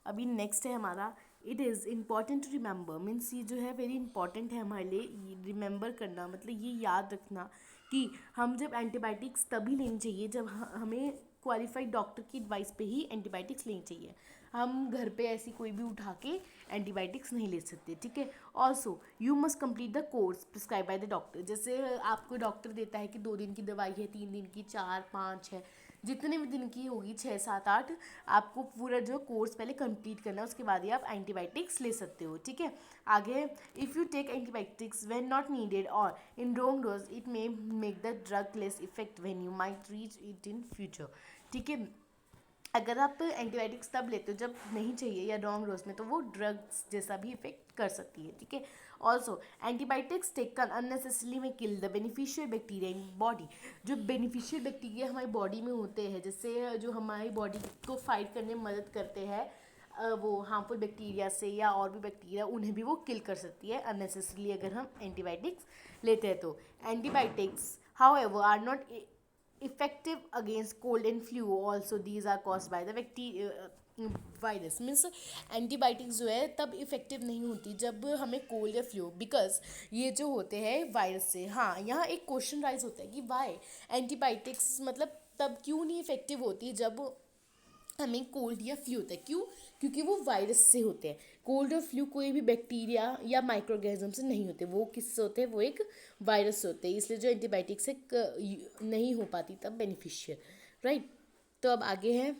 अभी नेक्स्ट है हमारा, it is important to remember, means ये जो है वेरी इंपॉर्टेंट है हमारे लिए रिमेंबर करना, मतलब ये याद रखना कि हम जब एंटीबायोटिक्स तभी लेनी चाहिए जब हमें क्वालिफाइड डॉक्टर की एडवाइस पे ही एंटीबायोटिक्स लेनी चाहिए। हम घर पे ऐसी कोई भी उठा के एंटीबायोटिक्स नहीं ले सकते, ठीक है। Also you must complete the course prescribe by the doctor. जैसे आपको डॉक्टर देता है कि 2 दिन की दवाई है, 3 दिन की, 4, 5 है, जितने भी दिन की होगी, 6, 7, 8, आपको पूरा जो कोर्स पहले कंप्लीट करना है, उसके बाद ही आप एंटीबायोटिक्स ले सकते हो, ठीक है। आगे, if you take antibiotics when not needed और in wrong dose it may make the drug less effect when you might reach it in future, ठीक है। अगर आप एंटीबायोटिक्स तब लेते हो जब नहीं चाहिए या रॉन्ग डोज में, तो वो ड्रग्स जैसा भी इफेक्ट कर सकती है, ठीक है। ऑल्सो एंटीबायोटिक्स टेकन अननेसेसरली में kill the beneficial bacteria in body. जो बेनिफिशियल बैक्टीरिया हमारी बॉडी में होते हैं, जैसे जो हमारी बॉडी को फाइट करने में मदद करते हैं वो हार्मफुल बैक्टीरिया से या और भी बैक्टीरिया, उन्हें भी वो किल कर सकती है अननेसेसरली अगर हम एंटीबायोटिक्स लेते हैं तो। Antibiotics however are not effective against cold and flu, also these are caused by the bacteria virus, means antibiotics जो है तब इफ़ेक्टिव नहीं होती जब हमें कोल्ड या फ्लू, बिकॉज ये जो होते हैं वायरस से। हाँ, यहाँ एक क्वेश्चन राइज होता है कि वाई एंटीबायोटिक्स मतलब तब क्यों नहीं इफ़ेक्टिव होती जब हमें कोल्ड या फ्लू होता है, क्यों? क्योंकि वो वायरस से होते हैं। कोल्ड और फ्लू कोई भी बैक्टीरिया या माइक्रो ऑर्गेनिज्म से नहीं होते, वो किससे होते हैं? वो एक वायरस से होते हैं, इसलिए जो एंटीबायोटिक से नहीं हो पाती तब बेनिफिशियल, राइट। तो अब आगे है,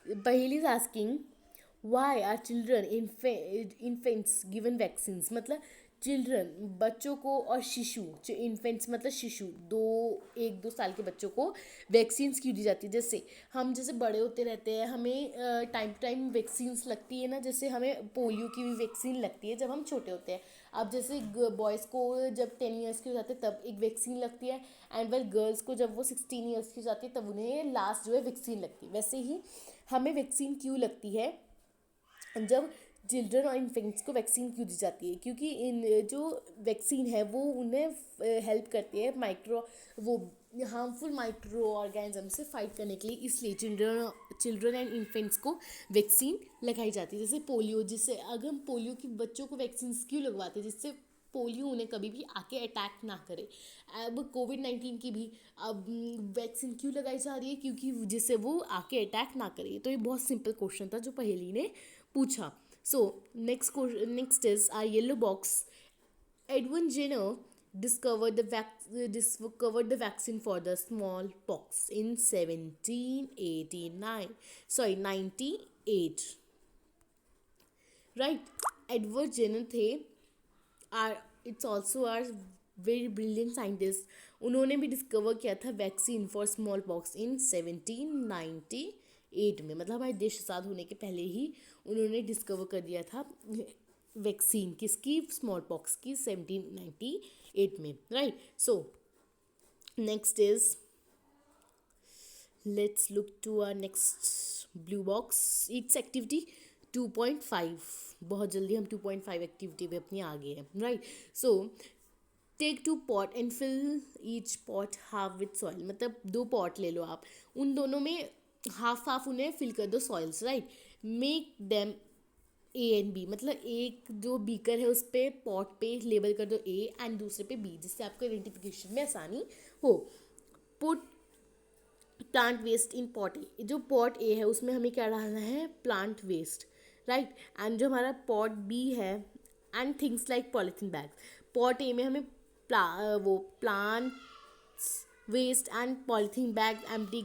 पहली is asking why are children infants given vaccines, मतलब चिल्ड्रन बच्चों को और शिशु, जो इन्फेंट्स मतलब शिशु, 1-2 साल के बच्चों को वैक्सीन्स क्यों दी जाती है? जैसे हम जैसे बड़े होते रहते हैं, हमें टाइम टू टाइम वैक्सीन्स लगती है ना, जैसे हमें पोलियो की भी वैक्सीन लगती है जब हम छोटे होते हैं। अब जैसे बॉयज़ को जब 10 ईयर्स के हो जाते हैं तब एक वैक्सीन लगती है, एंड वेल गर्ल्स को जब वो 16 ईयर्स की हो जाती है तब उन्हें लास्ट जो है वैक्सीन लगती है। वैसे ही हमें वैक्सीन क्यों लगती है जब चिल्ड्रन और इन्फेंट्स को वैक्सीन क्यों दी जाती है? क्योंकि इन जो वैक्सीन है वो उन्हें हेल्प करती है वो हार्मफुल माइक्रो ऑर्गेनिज्म से फाइट करने के लिए, इसलिए चिल्ड्रन एंड इन्फेंट्स को वैक्सीन लगाई जाती है। जैसे पोलियो, जिससे अगर हम पोलियो की बच्चों को वैक्सीन क्यों लगवाते हैं? जिससे पोलियो उन्हें कभी भी आके अटैक ना करे। अब कोविड-19 की भी अब वैक्सीन क्यों लगाई जा रही है? क्योंकि जिससे वो आके अटैक ना करे। तो ये बहुत सिंपल क्वेश्चन था जो पहेली ने पूछा। So next is our yellow box. Edwin Jenner discovered the vaccine for the smallpox in 1789. Sorry, 98. Right? Edward Jenner थे, are it's also are very brilliant scientist. उन्होंने भी डिस्कवर किया था vaccine for smallpox in 1798 में, मतलब हमारे देश आज़ाद होने के पहले ही उन्होंने डिस्कवर कर दिया था वैक्सीन किसकी? स्मॉल पॉक्स की, 1798 में, right. So next is, let's look to our next blue box. It's activity 2.5, बहुत जल्दी हम 2.5 एक्टिविटी में अपनी आ गए हैं, right. So take 2 pot and fill each pot half with soil, मतलब 2 पॉट ले लो आप, उन दोनों में हाफ उन्हें फिल कर दो soils, right. Make them A and B, मतलब एक जो बीकर है उस पर पॉट पे लेबल कर दो ए एंड दूसरे पे बी, जिससे आपको आइडेंटिफिकेशन में आसानी हो। पुट प्लांट वेस्ट इन पॉट ए, जो पॉट ए है उसमें हमें क्या डालना है? Plant waste, right. एंड जो हमारा पॉट बी है, and things like polythene bag. Pot A में हमें वो plant waste and polythene bag, empty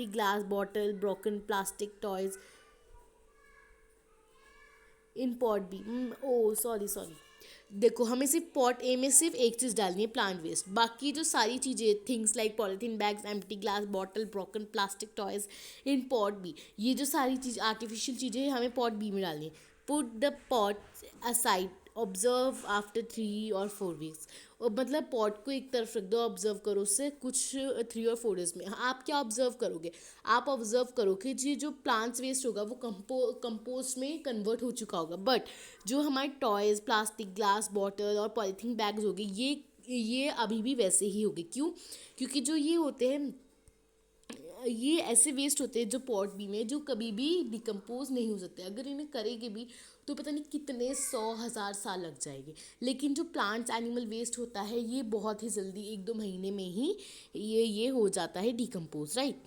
glass bottle, broken plastic toys in pot B. Oh sorry, देखो हमें सिर्फ पॉट ए में सिर्फ एक चीज़ डालनी है, प्लांट वेस्ट। बाकी जो सारी चीज़ें, things like polythene bags, empty glass bottle, broken plastic toys in pot B, ये जो सारी चीज़ आर्टिफिशियल चीज़ें हमें पॉट बी में डालनी है। Put the pot aside, observe after 3 और 4 वीक्स, और मतलब पॉट को एक तरफ रख दो, ऑब्जर्व करो उससे कुछ 3 और 4 डेज में। आप क्या ऑब्जर्व करोगे? आप ऑब्जर्व करोगे कि जो प्लांट्स वेस्ट होगा वो कंपोस्ट में कन्वर्ट हो चुका होगा, बट जो हमारे टॉयज़, प्लास्टिक, ग्लास बॉटल और पॉलीथीन बैग्स होंगे ये अभी भी वैसे ही होंगे। क्यों? क्योंकि जो ये होते हैं, ये ऐसे वेस्ट होते हैं जो पॉट बी में जो कभी भी डिकम्पोज नहीं हो सकते, अगर इन्हें करेंगे भी तो पता नहीं कितने 100,000 साल लग जाएंगे। लेकिन जो प्लांट्स एनिमल वेस्ट होता है ये बहुत ही जल्दी 1-2 महीने में ही ये हो जाता है decompose, right.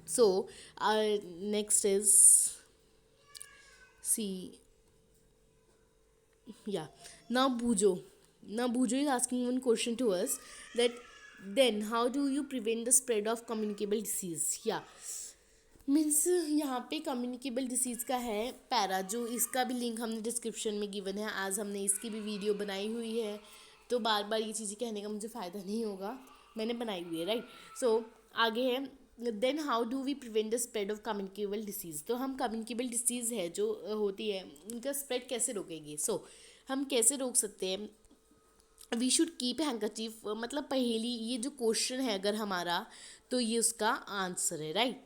So next is C, yeah, now Bujo is asking one question to us, that then how do you prevent the spread of communicable disease? Yeah, means यहाँ पे कम्युनिकेबल डिसीज़ का है पैरा, जो इसका भी link हमने description में given है। आज हमने इसकी भी वीडियो बनाई हुई है, तो बार बार ये चीज़ें कहने का मुझे फ़ायदा नहीं होगा, मैंने बनाई हुई है, राइट। सो आगे है, then how do we prevent the spread of communicable disease. तो हम कम्युनिकेबल डिसीज़ है जो होती है उनका स्प्रेड कैसे रोकेंगे। सो हम कैसे रोक सकते हैं, वी शुड कीप हैंकरचीफ, मतलब पहेली ये जो क्वेश्चन है अगर हमारा, तो ये उसका आंसर है, राइट।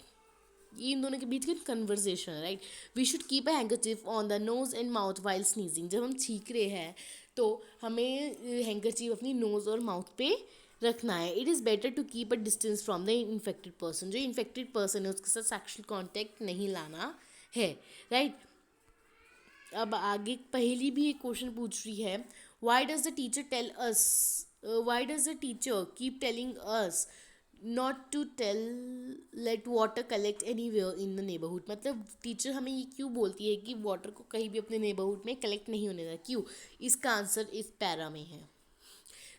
ये इन दोनों के बीच की कन्वर्जेशन है, right. We should keep a handkerchief on the nose and mouth while sneezing. जब हम छींक रहे हैं तो हमें हैंकरचीफ अपनी नोज़ और माउथ पे रखना है। It is better to keep a distance from the infected person. जो इन्फेक्टेड पर्सन है उसके साथ सेक्शुअल कॉन्टैक्ट नहीं लाना है, राइट। अब आगे पहली भी एक क्वेश्चन पूछ रही है, why does the teacher tell us, why does the teacher keep telling us not to tell let water collect anywhere in the neighbourhood. मतलब टीचर हमें ये क्यों बोलती है कि वाटर को कहीं भी अपने नेबरहुड में कलेक्ट नहीं होने देना, क्यों? इसका आंसर इस पैरा में है।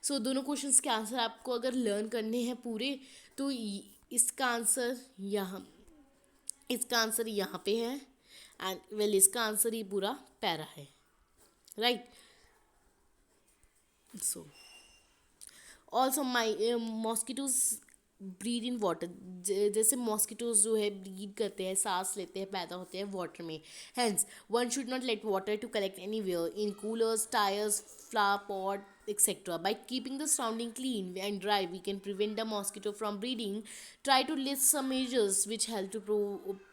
सो दोनों क्वेश्चंस के आंसर आपको अगर लर्न करने हैं पूरे, तो इसका आंसर यहाँ पे है, एंड वेल इसका आंसर ये पूरा पैरा है, right. So also my mosquitoes breed in water. जैसे मॉस्किटोज जो है ब्रीड करते हैं, सांस लेते हैं, पैदा होते हैं वाटर में। Hence one should not let water to collect anywhere in coolers, tyres, flower pot, etc. By keeping the surrounding clean and dry, we can prevent the mosquito from breeding. Try to list some measures which help to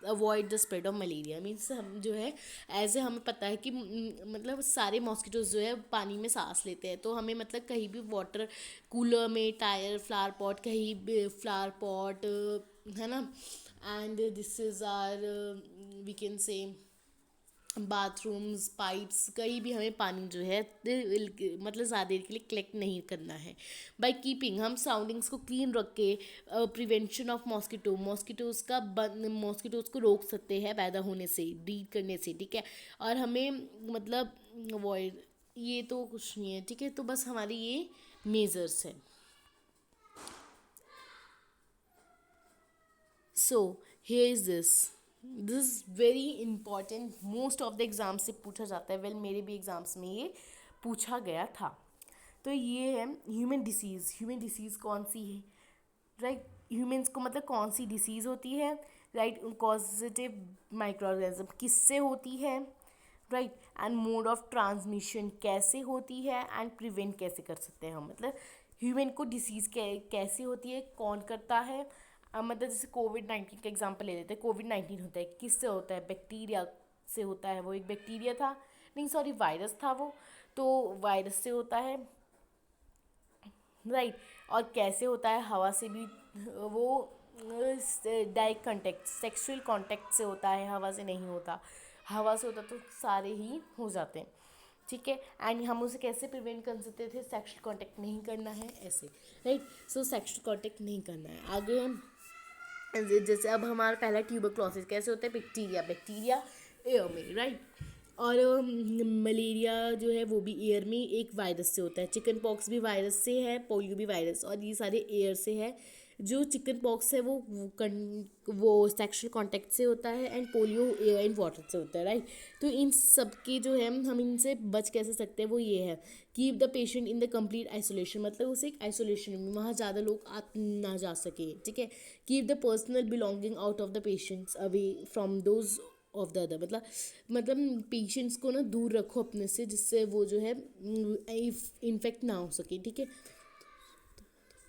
avoid the spread of malaria. Means हम जो है ऐसे हमें पता है कि मतलब सारे मॉस्किटोज जो है पानी में सांस लेते हैं, तो हमें मतलब कहीं भी वाटर कूलर में, टायर, फ्लावर पॉट, कहीं भी फ्लावर पॉट है ना, and this is are we can say bathrooms, pipes, कहीं भी हमें पानी जो है मतलब ज़्यादा देर के लिए कलेक्ट नहीं करना है। बाय कीपिंग, हम सराउंडिंग्स को क्लीन रख के प्रिवेंशन ऑफ मॉस्किटोज़ को रोक सकते हैं पैदा होने से, ब्रीड करने से, ठीक है। और हमें मतलब अवॉइड, ये तो कुछ नहीं है, ठीक है। तो बस हमारी ये मेजर्स हैं। So here is this very important, most of the exam से पूछा जाता है। वेल मेरे भी एग्ज़ाम्स में ये पूछा गया था। तो ये है ह्यूमन डिसीज़ कौन सी है, राइट। ह्यूमन्स को मतलब कौन सी डिसीज़ होती है, राइट। कॉजेटिव माइक्रो ऑर्गेनिज्म किससे होती है, right. And mode of transmission कैसे होती है, एंड प्रिवेंट कैसे कर सकते हैं हम। मतलब ह्यूमन को डिसीज़ कैसे होती है, कौन करता है। मतलब जैसे कोविड-19 का एग्जांपल ले लेते हैं। कोविड-19 होता है किससे होता है, बैक्टीरिया से होता है। वो एक बैक्टीरिया था, नहीं सॉरी वायरस था वो, तो वायरस से होता है, राइट। और कैसे होता है, हवा से भी, वो डायरेक्ट कॉन्टेक्ट, सेक्सुअल कॉन्टेक्ट से होता है, हवा से नहीं होता। हवा से होता तो सारे ही हो जाते हैं, ठीक है। एंड हम उसे कैसे प्रिवेंट कर सकते थे, सेक्सुअल कॉन्टेक्ट नहीं करना है, ऐसे, राइट। सो सेक्सुअल कॉन्टेक्ट नहीं करना है। आगे हम जैसे अब हमारा पहला ट्यूबरक्लोसिस कैसे होता है, बैक्टीरिया एयर में, राइट। और मलेरिया जो है वो भी एयर में एक वायरस से होता है। चिकन पॉक्स भी वायरस से है, पोलियो भी वायरस, और ये सारे एयर से है। जो चिकन पॉक्स है वो सेक्सुअल कांटेक्ट से होता है, and polio air and water से होता है, राइट। तो इन सब के जो है हम इनसे बच कैसे सकते हैं, वो ये है, keep the patient in the complete isolation. मतलब उसे एक आइसोलेशन में, वहाँ ज़्यादा लोग आ ना जा सके, ठीक है। Keep the personal belonging out of the patients away from those of the other. मतलब पेशेंट्स को ना दूर रखो अपने से, जिससे वो जो है इन्फेक्ट ना हो सके, ठीक है।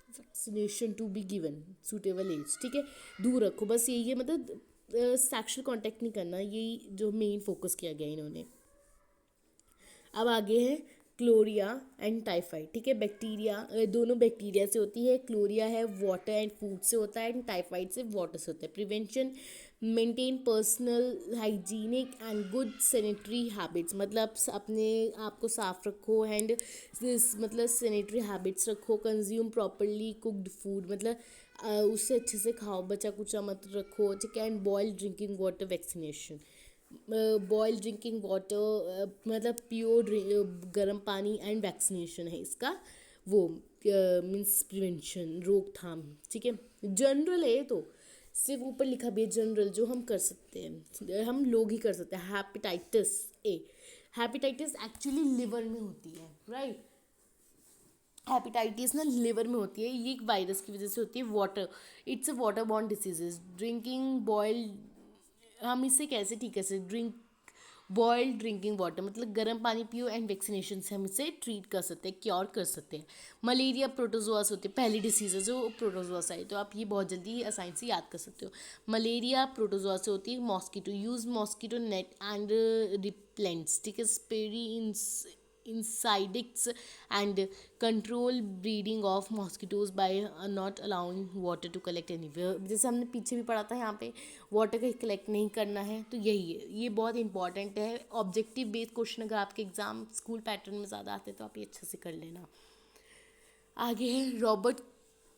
Vaccination to be given suitable age, ठीक है। दूर रखो, बस यही है। मतलब सेक्सुअल कांटेक्ट नहीं करना, यही जो मेन फोकस किया गया इन्होंने। अब आगे है क्लोरिया एंड टाइफाइड, ठीक है। बैक्टीरिया दोनों बैक्टीरिया से होती है। क्लोरिया है वाटर एंड फूड से होता है, एंड टाइफाइड से वाटर से होता है। Prevention, maintain personal hygienic and good sanitary habits, मतलब अपने आप को साफ रखो, एंड मतलब सैनिटरी हैबिट्स रखो। कंज्यूम प्रॉपरली कुक्ड फूड, मतलब उससे अच्छे से खाओ, बचा कुचा मत रखो, ठीक है। And boiled drinking water vaccination, boil drinking water मतलब प्योर गर्म पानी, एंड वैक्सीनेशन है इसका, वो मीन्स प्रिवेंशन, रोकथाम, ठीक है। जनरल है ये तो, सिर्फ ऊपर लिखा भी है जनरल, जो हम कर सकते हैं, हम लोग ही कर सकते हैं। Hepatitis A, hepatitis actually liver में होती है, राइट। हेपेटाइटिस ना लिवर में होती है, ये एक वायरस की वजह से होती है। Water, it's a water borne diseases. Drinking boil, हम इसे कैसे ठीक है से ड्रिंक बॉइल्ड ड्रिंकिंग वाटर, मतलब गर्म पानी पियो, एंड वैक्सीनेशन से हम इसे ट्रीट कर सकते हैं, क्योर कर सकते हैं। मलेरिया प्रोटोजोआ से होती है, पहली डिसीज़ है जो प्रोटोजोआ से आई, तो आप ये बहुत जल्दी आसानी से याद कर सकते हो। मलेरिया प्रोटोजोआ से होती है। Mosquito, use mosquito net and repellents, ठीक है। स्पेरी insects and control breeding of mosquitoes by not allowing water to collect anywhere, जैसे हमने पीछे भी पढ़ा था यहाँ पे वाटर का कलेक्ट नहीं करना है, तो यही है, ये बहुत इंपॉर्टेंट है। ऑब्जेक्टिव बेस्ड क्वेश्चन अगर आपके एग्जाम स्कूल पैटर्न में ज़्यादा आते हैं तो आप ये अच्छे से कर लेना। आगे है Robert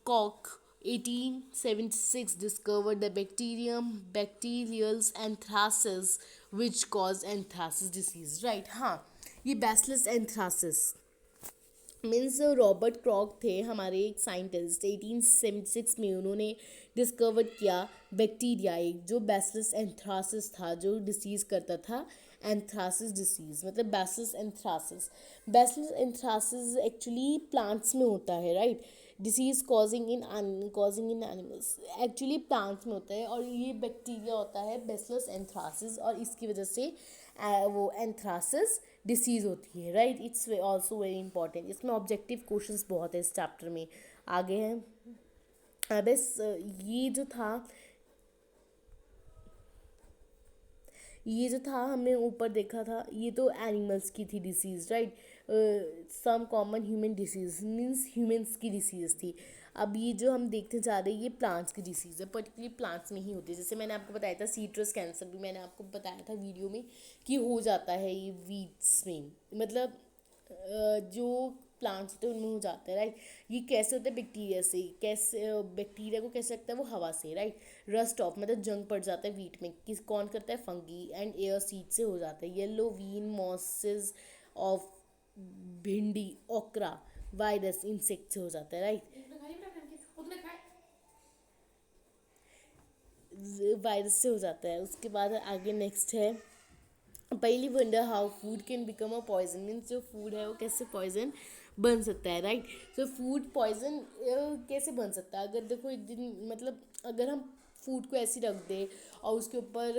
Kock 1876 discovered the bacterium bacterials anthracis which cause anthracis disease, right। हाँ, ये बैसिलस एंथ्रासिस मीन्स रॉबर्ट क्रॉक थे हमारे एक साइंटिस्ट, 1876 में उन्होंने डिस्कवर किया बैक्टीरिया, एक जो बैसिलस एंथ्रासिस था, जो डिसीज़ करता था एंथ्रासिस डिसीज़, मतलब bacillus anthracis. Bacillus anthracis actually plants में होता है, राइट। डिसीज़ कॉजिंग इन एनिमल्स, एक्चुअली प्लांट्स में होता है, और ये बैक्टीरिया होता है बैसिलस एंथ्रासिस, और इसकी वजह से वो एंथ्रासिस डिसीज़ होती है, right. It's also very important. इसमें ऑब्जेक्टिव क्वेश्चंस बहुत है इस चैप्टर में। आगे हैं बस ये जो था हमने ऊपर देखा था, ये तो एनिमल्स की थी disease, right. Some common human disease means humans की डिसीज़ थी। अब ये जो हम देखते जा रहे हैं ये प्लांट्स की डिसीज़ है, पर्टिकुलरली प्लांट्स में ही होती है। जैसे मैंने आपको बताया था सीट्रस कैंसर भी मैंने आपको बताया था वीडियो में कि हो जाता है ये वीड्स में, मतलब जो प्लांट्स होते हैं उनमें हो जाता है, राइट। ये कैसे होता है बैक्टीरिया से, कैसे बैक्टीरिया को कैसे लगता है वो हवा से, राइट। रस्ट ऑफ मतलब जंग पड़ जाता है वीट में, किस कौन करता है, फंगी, एंड एयर सीड से हो जाता है। येलो वीन मॉसेस ऑफ भिंडी ओकरा वायरस इंसेक्ट से हो जाता है, राइट। वायरस से हो जाता है। उसके बाद आगे नेक्स्ट है पहली wonder how food can become a poison, means जो फूड है वो कैसे पॉइजन बन सकता है, राइट। तो फूड पॉइजन कैसे बन सकता है, अगर देखो एक दिन मतलब अगर हम फूड को ऐसे रख दें और उसके ऊपर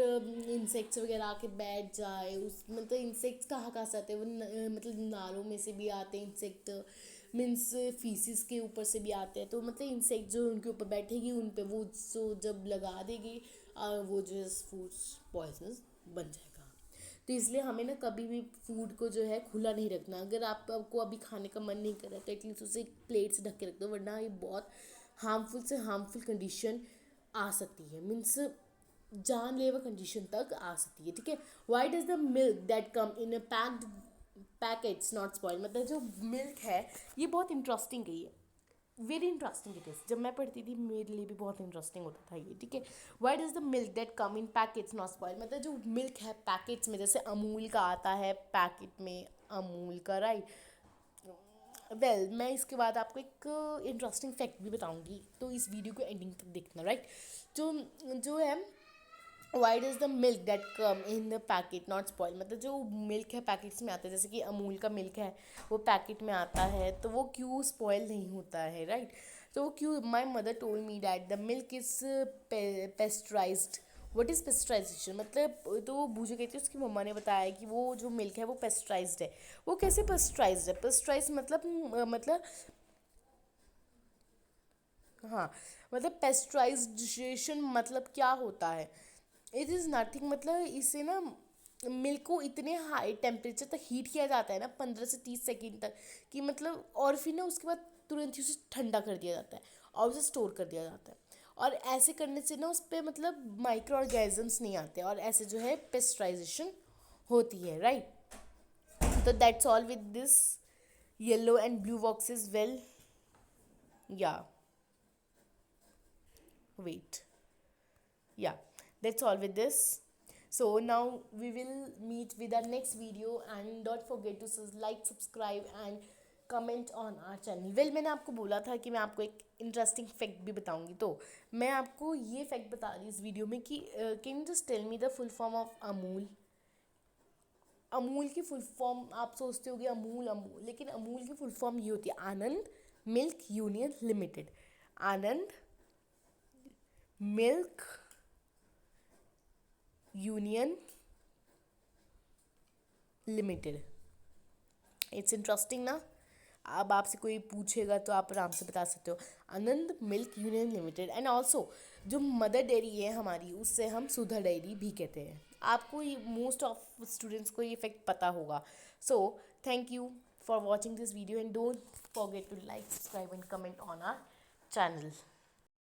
इंसेक्ट्स वगैरह आके बैठ जाए, उस मतलब इंसेक्ट्स कहाँ से आते हैं, वो मतलब नालों में से भी आते हैं इंसेक्ट, मीन्स फीसिस के ऊपर से भी आते हैं, तो मतलब इंसेक्ट जो उनके ऊपर बैठेगी उन पे वो जो जब लगा देगी वो जो है फूड पॉइजन बन जाएगा। तो इसलिए हमें ना कभी भी फूड को जो है खुला नहीं रखना। अगर आपको अभी खाने का मन नहीं कर रहा तो एटलीस्ट उसे एक प्लेट से ढक के रख दो, वरना ये बहुत हार्मफुल से हार्मफुल कंडीशन आ सकती है, मीन्स जानलेवा कंडीशन तक आ सकती है, ठीक है। Why does the milk that come in a packed packets not spoil, मतलब जो मिल्क है ये बहुत इंटरेस्टिंग है, ये वेरी इंटरेस्टिंग इट इज़। जब मैं पढ़ती थी मेरे लिए भी बहुत इंटरेस्टिंग होता था ये, ठीक है। Why does the milk that come in packets not spoil, मतलब जो मिल्क है पैकेट्स में, जैसे अमूल का आता है पैकेट में, अमूल का, राइट। मैं इसके बाद आपको एक इंटरेस्टिंग फैक्ट भी बताऊंगी, तो इस वीडियो को एंडिंग तक देखना, राइट। जो जो है why does the milk that come in the packet not spoil, मतलब जो मिल्क है पैकेट्स में आता है, जैसे कि अमूल का मिल्क है वो पैकेट में आता है, तो वो क्यों स्पॉइल नहीं होता है, राइट। तो वो क्यों, my mother told me that the milk is pasteurised. What is pasteurisation, मतलब तो वो बूझे कहती है, उसकी मम्मा ने बताया कि वो जो मिल्क है वो पेस्चराइज्ड है। वो कैसे पेस्चराइज्ड है, पेस्चराइज मतलब हाँ, मतलब पेस्चराइजेशन मतलब क्या होता है, इट इज़ नथिंग, मतलब इसे ना मिल्क को इतने हाई टेम्परेचर तक हीट किया जाता है ना, 15 से 30 सेकेंड तक, कि मतलब और फिर ना उसके बाद तुरंत ही उसे ठंडा कर दिया जाता है और उसे स्टोर कर दिया जाता है। और ऐसे करने से ना उस पर मतलब माइक्रो ऑर्गेनिजम्स नहीं आते और ऐसे जो है पेस्चराइजेशन होती है, राइट। तो that's all with this yellow and blue boxes, well, या wait, yeah, that's all with this. So now we will meet with our next video, and don't forget to like, subscribe and comment on our channel. Well, मैंने आपको बोला था कि मैं आपको एक interesting fact भी बताऊंगी, तो मैं आपको ये फैक्ट बता रही इस वीडियो में कि can you just tell me the full form of Amul. Amul की फुल फॉर्म आप सोचते होगे अमूल अमूल, लेकिन अमूल की फुल फॉर्म ये होती है Anand milk union limited. Anand milk union limited. It's interesting ना। अब आपसे कोई पूछेगा तो आप आराम से बता सकते हो Anand milk union limited. And also जो मदर डेयरी है हमारी, उससे हम सुधा डेयरी भी कहते हैं। आपको ये मोस्ट ऑफ स्टूडेंट्स को ये फैक्ट पता होगा। So thank you for watching this video and don't forget to like, subscribe and comment on our channel.